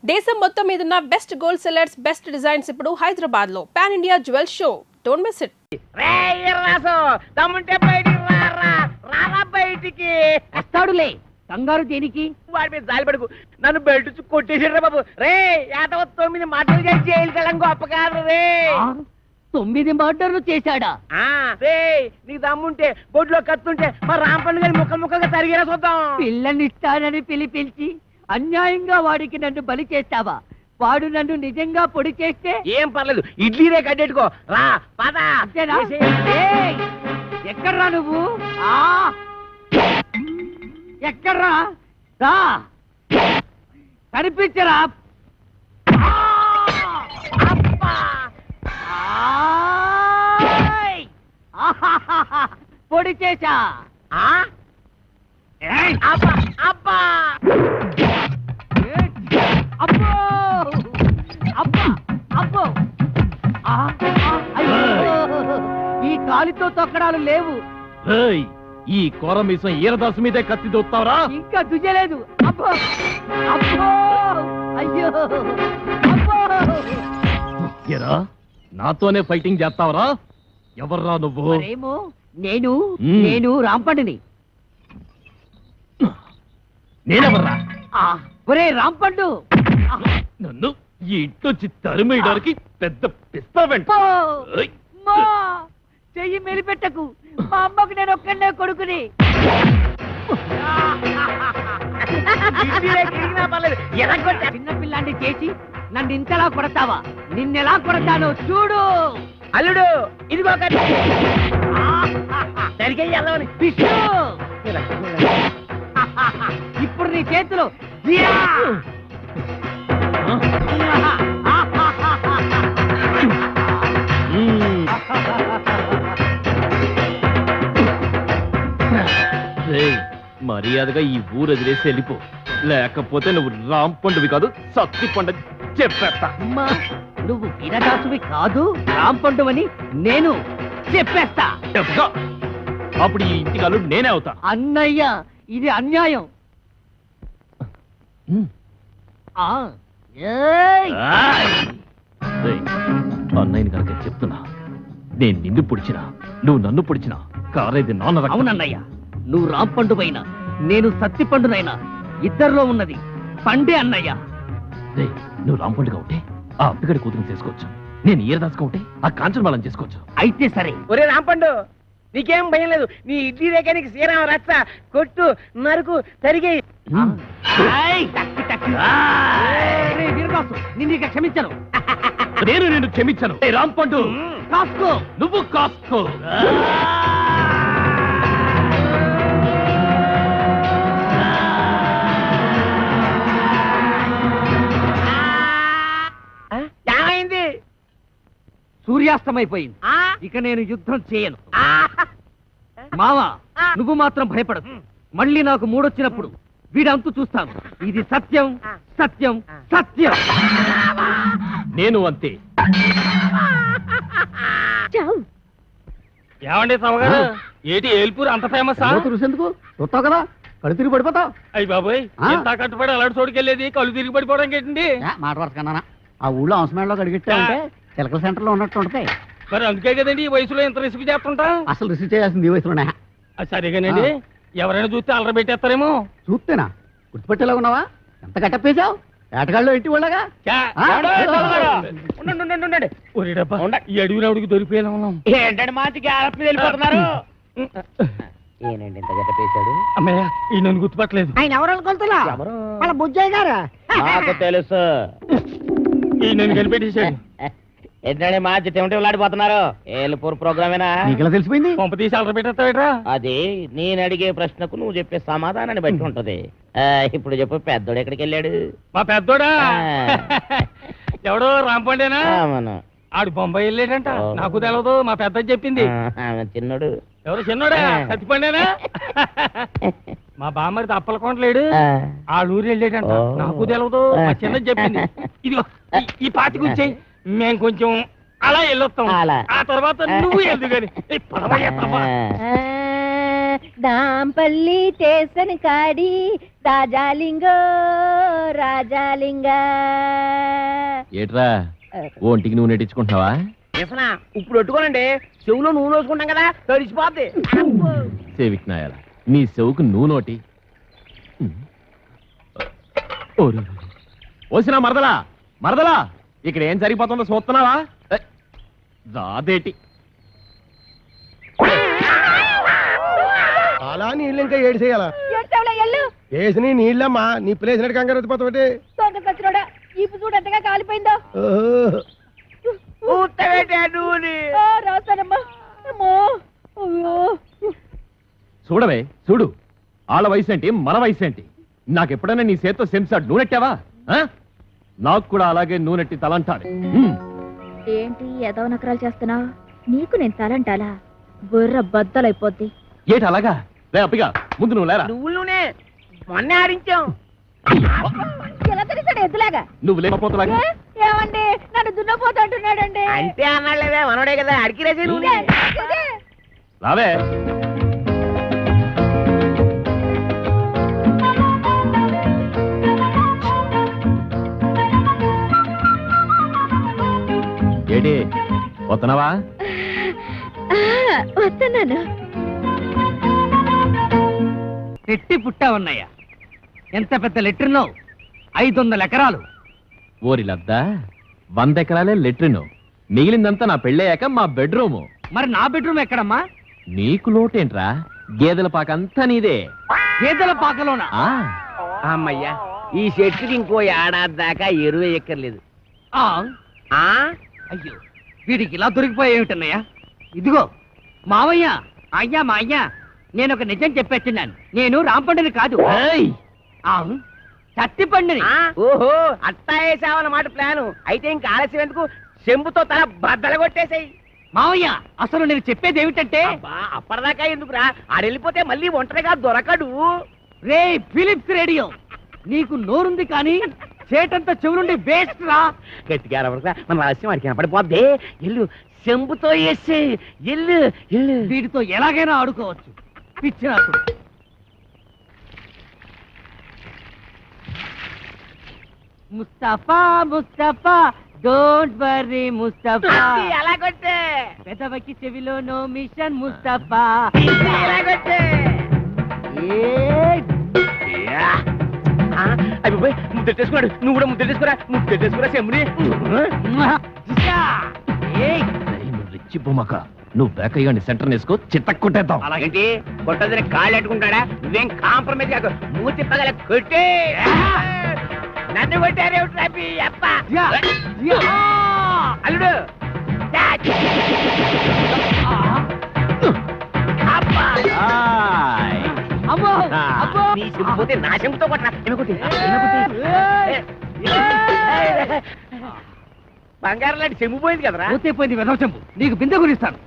దేశం మొత్తం మీద ఉన్న best gold sellers best designs ఇప్పుడు హైదరాబాద్ లో pan India jewel show. Don't miss it. వస్తాడులే, కంగారు దేనికి? వాడి మీద జాలి పడుకు, నన్ను బెల్ట్ కొట్టేసాడు బాబు. రే ఏటవ 9 మాటలు చేసి జైలు వెళ్ళం గొప్ప కాదు రే. 9 మర్డర్లు చేశాడా? రే నీకు దమ్ముంటే బొడ్లో కత్తుంటే మా రాంపండు గారి ముక్కలు ముక్కలుగా తరిగేలా చూద్దాం. పిల్లనిస్తానని పిలిపించి అన్యాయంగా వాడికి నన్ను బలి చేస్తావా? వాడు నన్ను నిజంగా పొడి చేస్తే ఏం పర్లేదు, ఇడ్లీ రే కట్టెట్టుకో. రా పద. ఎక్కడ్రా నువ్వు? ఎక్కడ్రా? రా కనిపించరా? పొడి చేశా. అబ్బా అబ్బా అబ్బో అబ్బా అబ్బో. ఈ కాలితో తొక్కడాలు లేవు. ఈ కోరమీసం ఈరదాసు మీదే కత్తి దొత్తావరా? ఇంకా దుజలేదు. అబ్బో అబ్బో అయ్యో అబ్బో. ఎరా నాతోనే ఫైటింగ్ చేస్తావరా? ఎవర్రా నువ్వు? మరేమో నేను రాంపండుని. నేనెవర్రా? ఒరే రాంపండు, నన్ను ఈ ఇంట్లోంచి తరిమేయడానికి పెద్ద పిస్తావెంట. చెయ్యి మెలిపెట్టకు. మా అమ్మకు నేను ఒక్కడే కొడుకుని. చిన్నపిల్లాన్ని చేసి నన్ను ఇంతలా కొడతావా? నిన్నెలా కొడతానో చూడు. అల్లుడు ఇదిగో సరిగ్గా ఇప్పుడు నీ చేతిలో మర్యాదగా ఈ ఊరు వదిలేసి వెళ్ళిపో, లేకపోతే నువ్వు రాంపండువి కాదు సత్తి పండు చెప్పేస్తా. అమ్మా, నువ్వు వీరదాసువి కాదు, రాంపండు అని నేను చెప్పేస్తా. చెప్తా. అప్పుడు ఈ ఇంటికి అల్లుడు నేనే అవుతా. అన్నయ్య, ఇది అన్యాయం. అన్నయ్యని కనుక చెప్తున్నా, నేను నిన్ను పొడిచినా నువ్వు నన్ను పొడిచినా కారేది నాన్న. అవునన్నయ్య, నువ్వు రాంపండు అయినా నేను సత్తిపండునైనా ఇద్దరిలో ఉన్నది పండే అన్నయ్య. నువ్వు రాంపండుగా ఉంటే ఆ అప్పగడి కూతురు చేసుకోవచ్చు, నేను ఈరదాసుగా ఉంటే ఆ కాంచన బాలం చేసుకోవచ్చు. అయితే సరే. ఒరే రాంపండు, నీకేం భయం లేదు. నీ ఇడ్లీ రేఖానికి శ్రీరామ రచ్చ కొట్టు నరుకు తరిగే. నిన్ను ఇక క్షమించను. నేను నిన్ను క్షమించను. రాంపండు కాసుకో. నువ్వు కాసుకో. ఏమైంది? సూర్యాస్తమైపోయింది. ఇక నేను యుద్ధం చేయను. మావా, నువ్వు మాత్రం భయపడదు. మళ్ళీ నాకు మూడొచ్చినప్పుడు వీడంతు చూస్తాను. ఇది సత్యం సత్యం సత్యం. నేను అంతే. ఏమండి సవగారు, ఏటి ఏల్పూర్ అంత ఫేమస్? ఎందుకు చూస్తావు కదా, కళ్ళు తిరిగి పడిపోతావు. అయ్యి బాబోయ్, ఎంత కట్టుబడి అలాంటి చోటుకెళ్ళేది కళ్ళు తిరిగి పడిపోవడం ఏంటండి? మాట వరకన్నా ఆ ఊళ్ళో అవసరంలో గడిగిట్టా ఉంటే చిలకల సెంటర్ లో ఉన్నట్టు ఉంటాయి. మరి అందుకే కదండి ఈ వయసులో ఎంత రిస్క్ చేస్తుంటా. అసలు రిసీవ్ చేయాల్సింది ఈ వయసులోనే. సరేగానండి, ఎవరైనా చూస్తే అల్లరి పెట్టేస్తారేమో. చూస్తేనా గుర్తుపెట్టేలా ఉన్నావా? ఎంత కట్టప్పేశావు ఏటగాళ్ళు ఇంటి వాళ్ళగా. ఈ అడుగునవుడికి దొరికిపోయినా ఉన్నాం. ఏంటంటే మాటికి ఆడపి వెళ్ళిపోతున్నారు. ఏనండి ఇంత గట్టపేశాడు? అమ్మయ్య, ఈ నన్ను గుర్తుపట్టలేదు. ఆయన ఎవరు అనుకుంటున్నా? వాళ్ళ బుజ్జయ్య గారు. నాకు తెలుసు. ఈ నన్ను కనిపెట్టేశాడు. ఏంటంటే మా చిట్టమిటిలాడిపోతున్నారు. ఏలుపూర్ ప్రోగ్రామేనా? నీకు తెలిసిపోయింది. పంప తీసి అల్లరి పెట్టేస్తావేట్రా? అది నేను అడిగే ప్రశ్నకు నువ్వు చెప్పే సమాధానాన్ని బట్టి ఉంటది. ఇప్పుడు చెప్పు, పెద్దోడు ఎక్కడికి వెళ్ళాడు? మా పెద్దోడా ఎవడో రాంపండేనా? అవును. ఆడు బొంబాయి వెళ్ళాడంట. నాకు తెలవదు, మా పెద్ద చెప్పింది. చిన్నోడు ఎవరు? చిన్నోడా? సత్తిపండేనా? మా బామ్మరిది అప్పలకొండలేడు, ఆ ఊరు వెళ్ళాడంట. నాకు తెలవదు, మా చిన్నది చెప్పింది. ఇదిగో ఈ పాటి గురించి మేము కొంచెం అలా వెళ్ళొస్తాం. ఆ తర్వాత నువ్వు వెళ్దు గాని. దాంపల్లి స్టేషన్ కాడి రాజాలింగో రాజాలింగ ఏట్రా ఒంటికి నువ్వు నెట్టించుకుంటున్నావా? నిసనా ఇప్పుడు పెట్టుకోనండి, చెవులో నూనె వేసుకుంటాం కదా తడిసిపోద్ది. సేవిక్నాయాల నీ చెవుకు నువ్వు నోటి. ఓసినా మరదలా మరదలా, ఇక్కడ ఏం జరిగిపోతుందో చూస్తున్నావా? రాదేటి అలా నీళ్ళు ఇంకా ఏడు చేయాలా? వేసి నీళ్ళమ్మా, నీ ప్లేసినట్టు కంగారు వచ్చిపోతావు. ఇప్పుడు చూడు ఎంతగా కాలిపోయిందో. నూనె రాస్తానమ్మా. చూడవే చూడు, ఆళ్ళ వయసు ఏంటి మన వయసు ఏంటి? నాకెప్పుడైనా నీ చేత్తో సెంసాడు నూనెట్టావా? నాకు కూడా అలాగే నూనెట్టి తలంటారు. ఏంటి ఏదో నకరాలు చేస్తున్నావు? నీకు నేను తలంటాలా? బుర్ర బద్దలైపోద్ది. ఏటి అలాగా? లే అప్పిగా, ముందు నువ్వు లేరా. నువ్వుల నూనె మొన్నే ఆడించాం. ఎలా తెలిసాడు ఎద్దులాగా? నువ్వు లేకపోతలాగా ఏమండి నన్ను దున్నపోతూ అంటున్నాడండి. అంటే అన్నాడులేవే, మనోడే కదా అడిగిరేసే నూనె. రావే. ఏటి వస్తున్నావా? వస్తున్నాను. పెట్టి పుట్టా ఉన్నాయా? ఎంత పెద్ద లెట్రినో, 500 ఎకరాలు. ఓరి లద్దా, 100 ఎకరాలే లెట్రిను, మిగిలిందంతా నా పెళ్ళయ్యాక మా బెడ్రూము. మరి నా బెడ్రూమ్ ఎక్కడమ్మా? నీకు లోటేంట్రా? గేదెల పాకంతా నీదే. గేదెల పాకలోనా? ఆ అమ్మయ్యా, ఈ చెట్టుకి ఇంకో ఏడాది దాకా ఎరువు ఎక్కర్లేదు. ఆ, ఆ అయ్యో వీడికి ఇలా దొరికిపోయేమిటన్నయ్యా? ఇదిగో మావయ్య, అయ్యా మా అయ్యా, నేను ఒక నిజం చెప్పేస్తున్నాను. నేను రాంపండుని కాదు, ఏయ్! చత్తిపండుని. ఓహో, అట్టా వేసావన్నమాట ప్లాను. అయితే ఇంకా ఆలస్యం ఎందుకు, చెంబుతో తల బద్దలు కొట్టేసాయి. మావయ్య, అసలు నేను చెప్పేది ఏమిటంటే, అప్పటిదాకా ఎందుకురా, ఆడెళ్ళిపోతే మళ్ళీ ఒంటరిగా దొరకడు. రే ఫిలిప్స్ రేడియో, నీకు నోరుంది కానీ చేటంతా చెవులుండి వేస్ట్ రా. గట్టిగా అరవరా, మన ఆలస్యం వాడికి కనపడిపోద్ది. ఎల్లు, చెంబుతో వేసే ఎల్లు ఎల్లు. వీటితో ఎలాగైనా ఆడుకోవచ్చు. పిచ్చినాకుడు. ముస్తఫా ముస్తఫా డోంట్ వర్రీ ముస్తఫా, ఎలా కొట్టే పెదవకి చెవిలో నో మిషన్ ముస్తఫా. ఎలా కొట్టే. అయిపోయి ముద్దెట్టేసుకున్నాడు. నువ్వు కూడా ముద్దెట్టేసుకురా, ముద్దెట్టేసుకురా చెంబుని. ఏయ్, నువ్వు రిచ్చి బొమ్మక, నువ్వు బేకయ్యండి సెంటర్ వేసుకో, చిత్త కొట్టేద్దాం. ఏంటి కొట్టదని కాళ్ళు పెట్టుకుంటాడా? నువ్వేం కాంప్రమైజ్ కాదు, మూతి పగల కొట్టే. నన్ను కొట్టారేమిటి అప్ప అల్లుడు. ఆయ్. అమ్మో అమ్మో. నీ చెంపు పోతే నా చెంపుతో కొట్టా. బంగారం లాంటి చెంపు పోయింది కదరా. పోతే పోయింది వెదవ చెంపు, నీకు బిందె గురిస్తాను.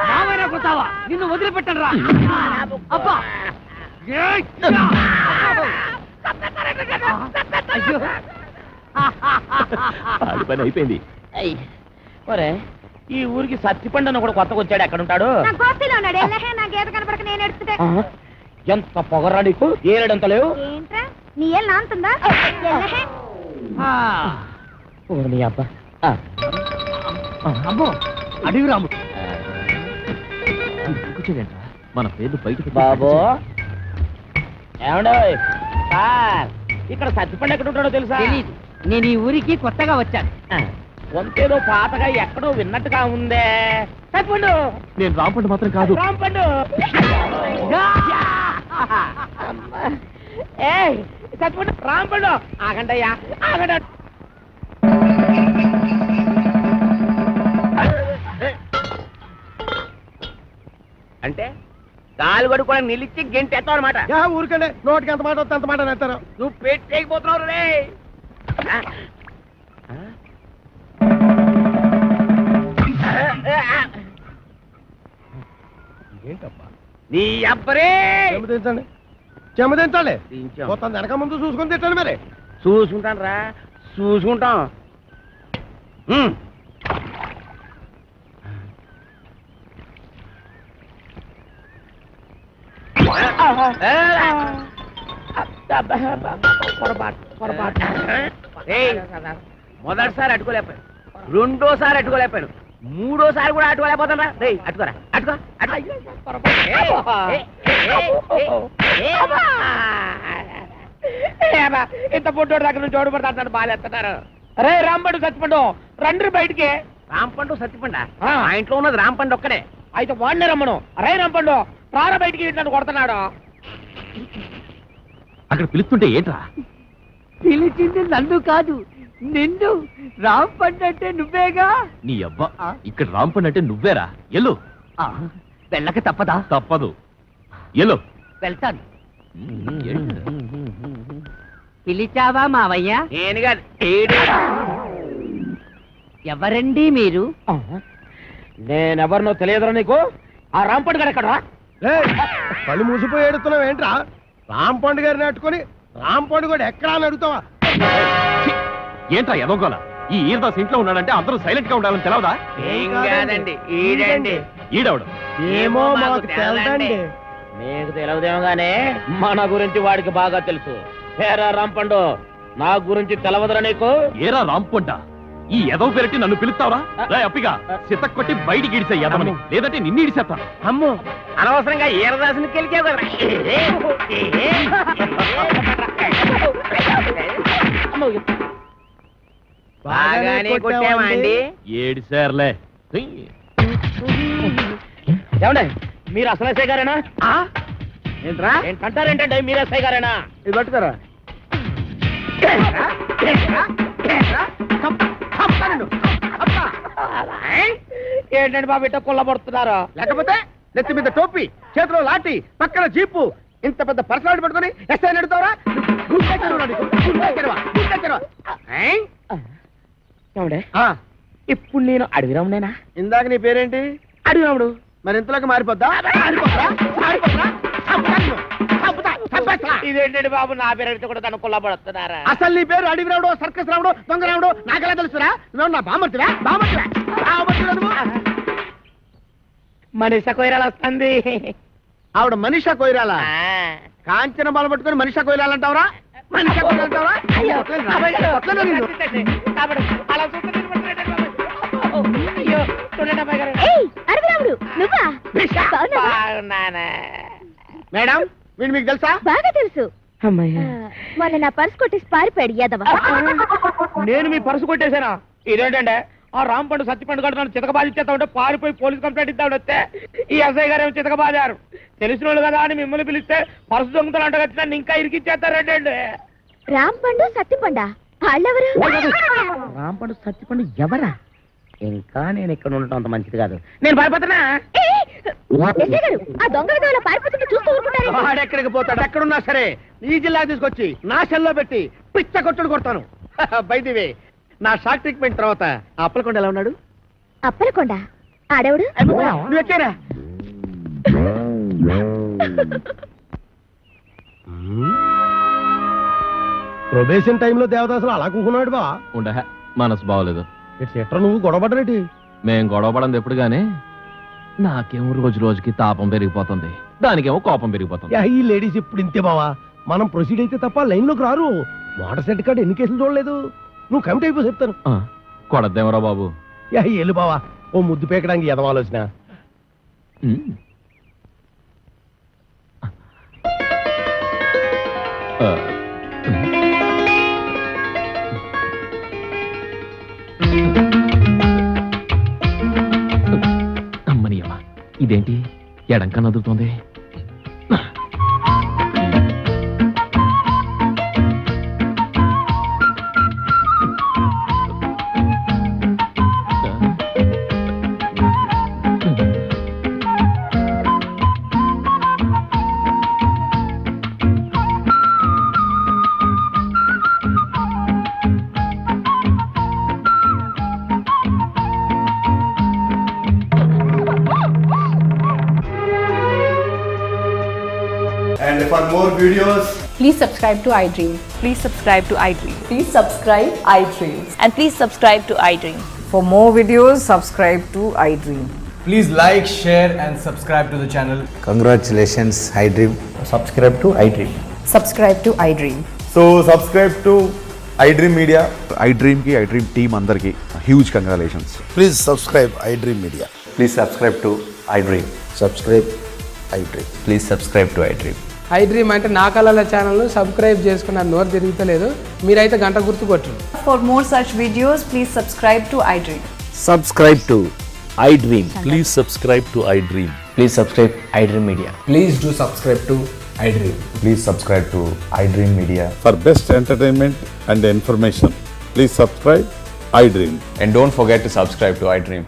రామైనా కొట్టావా? నిన్ను వదిలిపెట్టను రా. అబ్బా, అయ్యో. ఆడి పని అయిపోయింది. ఒరే, ఈ ఊరికి సత్తిపండు అని కూడా కొత్తగా వచ్చాడు. ఎక్కడ ఉంటాడు? ఎంత పొగరా నీకు? ఏలేడంత లేవు. నీ ఏళ్ళు నాంతుందా? నీ అబ్బా. అమ్మో, అడవి రాముడు. కూర్చోవేంట్రా? మన పేర్లు బయట బాబు ఏమండో సార్, ఇక్కడ సత్తిపండు ఎక్కడ ఉంటాడో తెలుసా? తెలీదు, నేను ఈ ఊరికి కొత్తగా వచ్చాను. వంతేదో పాతగా ఎక్కడో విన్నట్టుగా ఉందే. సత్తిపండు. నేను రాంపండు మాత్రం కాదు. రాంపండు. ఏయ్ సత్తిపండు, రాంపండు. ఆగండయ్యా, ఆగండి. అంటే కాలు గడు కూడా నిలిచి గెంటేస్తావు అనమాట. ఊరికండి, నోటికి ఎంత మాట వస్తే అంత మాట నేస్తారు. నువ్వు పెట్టేయకపోతున్నావు రే. ఏంటబ్బా నీ అబ్బరే. చెమ్మ దించండి, చెమ్మ దించాలి. మొత్తం వెనక ముందు చూసుకొని తిట్టండి. మరి చూసుకుంటాను రా, చూసుకుంటాం. మొదటిసారి అట్టుకోలేకపోయాడు, రెండోసారి అట్టుకోలేకపోయాడు, మూడోసారి కూడా అట్టుకోలేకపోతాడా? అట్టుకోరా, అట్టుకో, ఇంత పుట్టోడు దగ్గర నుంచి ఓడిపడతాడు, బాగాలేస్తున్నారు. అరే రాంపండు సత్తిపండు రండి బయటికి. రాంపండు సత్తిపండ ఆ ఇంట్లో ఉన్నది రాంపండు ఒక్కడే. అయితే వాడిని రమ్మను. అరే రాంపండు ప్రాణ బయటికి నన్ను కొడుతున్నాడు. అక్కడ పిలుస్తుంటే ఏంట్రా? పిలిచింది నన్ను కాదు నిన్ను. రాంపండు అంటే నువ్వేగా. నీ అబ్బా, ఇక్కడ రాంపండు అంటే నువ్వేరా? ఎల్లు. వెళ్ళక తప్పదా? తప్పదు, ఎల్లు. వెళ్తాను. పిలిచావా మావయ్య? నేను కాదు, ఈడు. ఎవరండి మీరు? నేనెవరినో తెలియదురా నీకు? ఆ రాంపండు గారు ఎక్కడ? కళ్ళు మూసిపోయి ఏడుతున్నావు ఏంట్రా? రాంపండు గారిని అట్టుకొని రాంపండు కూడా ఎక్కడా అని అడుగుతావా? ఏంట్రా ఎదోగోలా? ఈ ఈరదాస్ ఇంట్లో ఉన్నాడంటే అందరూ సైలెంట్ గా ఉండాలని తెలవదా? ఏం కాదండి, ఈడండి. ఈడవడు. ఏమో మాకు తెలదండి. నీకు తెలియదేమో గానే మన గురించి వాడికి బాగా తెలుసు. ఏరా రాంపండు, నా గురించి తెలవదురా నీకు? ఏరా రాంపంట, ఈ ఎదవ పెరటి నన్ను పిలుస్తావరా? అప్పిగా సిత కొట్టి బయటికి ఇడిసే ఎదవని, లేదంటే నిన్ను ఇడిసేస్తాను. అమ్మో, అనవసరంగా ఈరదాసుని కెలికావు కదా. బాగానే కొట్టావా అండి? ఏడిసార్లే. ఏమండే మీరు అసలు ఎస్ఐ గారేనా? ఏంట్రా? ఏంటంటారేంటంటే మీరు ఎస్ఐ గారేనా? ఇది పట్టుకోరా. ఏంటండి బాబు ఇట్ట కొల్లబడుతున్నారు? లేకపోతే నెత్తి మీద టోపీ, చేతిలో లాఠీ, పక్కన జీపు, ఇంత పెద్ద పర్సనాలిటీ పట్టుకొని ఎస్ఐ నడుతావరా? ఏమండే ఇప్పుడు నేను అడవిరామునేనా? ఇందాక నీ పేరేంటి? అడవిరాముడు. మరి ఇంతలోకి మారిపోద్దా? ఇదేంటండి బాబు నా పేరు కూడా తను కొల్లబడుతున్నారా? అసలు నీ పేరు అడవి రావుడు, సర్కస్ రావుడు, దొంగ రావుడు నాకెలా తెలుసురా? నువ్వు నా బామర్తివా? బామర్తివా? మనిషి కొయ్యరాలు వస్తుంది. ఆవిడ మనీషా కొయిరాల కాంచన బాల పట్టుకొని మనీషా కొయిరాలంటావరా? మనీషా కొయిరాలంటావరా? మేడం వీడు మీకు తెలుసా? బాగా తెలుసు. మొన్న నా పర్స్ కొట్టేసి పారిపోయాడు యాదవ. నేను మీ పరుసు కొట్టేశానా? ఇదేంటంటే ఆ రాంపండు సత్తిపండు గడు నన్ను చితకబాది ఇచ్చేస్తా ఉంటే పారిపోయి పోలీస్ కంప్లైంట్ ఇద్దామని వస్తే ఈ ఎస్ఐ గారు ఏమో చితకబాదారు. తెలిసిన వాళ్ళు కదా అని మిమ్మల్ని పిలిస్తే పరుసు దొంగతలు అంట కదా నన్ను ఇంకా ఇరికిచ్చేస్తారంటే. రాంపండు సత్తిపండా వాళ్ళెవరు? రాంపండు సత్తిపండు ఎవరా? ఇంకా నేను ఇక్కడ ఉండటం అంత మంచిది కాదు. నేను భయపడుతున్నా. ఎస్ఐ గారు ఆ దొంగ విధాలు పారిపోతుంటే చూస్తూ ఊరుకుంటారు. వాడెక్కడికి పోతాడు? ఎక్కడున్నా సరే ఈ జిల్లా తీసుకొచ్చి నా సెల్లో పెట్టి పిచ్చ కొట్టుడు కొడతాను. బయటివే నా షాక్ ట్రీట్మెంట్ తర్వాత అప్పలకొండ ఎలా ఉన్నాడు? అప్పలకొండ ఆడేవుడు? నువ్వు ఎక్కారా? ప్రొబేషన్ టైంలో దేవదాసులు అలా కూకున్నాడు బా. ఉండ మనసు బాగోలేదు. ఇట్స్ ఎట్రా నువ్వు గొడవపడరేటి? మేం గొడవపడింది ఎప్పుడు గానీ నాకేమో రోజు రోజుకి తాపం పెరిగిపోతుంది, దానికేమో కోపం పెరిగిపోతుంది. ఈ లేడీస్ ఇప్పుడు ఇంతే బావా. మనం ప్రొసీడ్ అయితే తప్ప లైన్ లోకి రారు. వాటర్ సెట్ కార్డు ఎన్ని కేసులు చూడలేదు. నువ్వు కమిట్ అయిపో చెప్తాను. కొడద్దేమరా బాబు. ఎల్లు బావా, ఓ ముద్దు పేకడానికి ఎదవాలోచన. అమ్మని అమ్మ, ఇదేంటి ఎడంకా నదులుతోంది? And for more videos, please subscribe to iDream. Please subscribe to iDream. Please subscribe iDream. And please subscribe to iDream. For more videos, subscribe to iDream. Please like, share, and subscribe to the channel. Congratulations, iDream. Subscribe to iDream. Subscribe to iDream. So subscribe to iDream Media. iDream ki iDream team andarki huge congratulations. Please subscribe iDream Media. Please subscribe to iDream. Subscribe iDream. Please subscribe to iDream. iDream అంటే నా కళల channel subscribe చేసుకున్న నోరు తిరుగుతలేదు. మీరైతే గంట గుర్తు కొట్టండి. For more such videos, please subscribe to iDream. Subscribe to iDream. Please subscribe to iDream. Please subscribe iDream Media. Please do subscribe to iDream. Please subscribe to iDream Media. For best entertainment and information, please subscribe iDream. And don't forget to subscribe to iDream.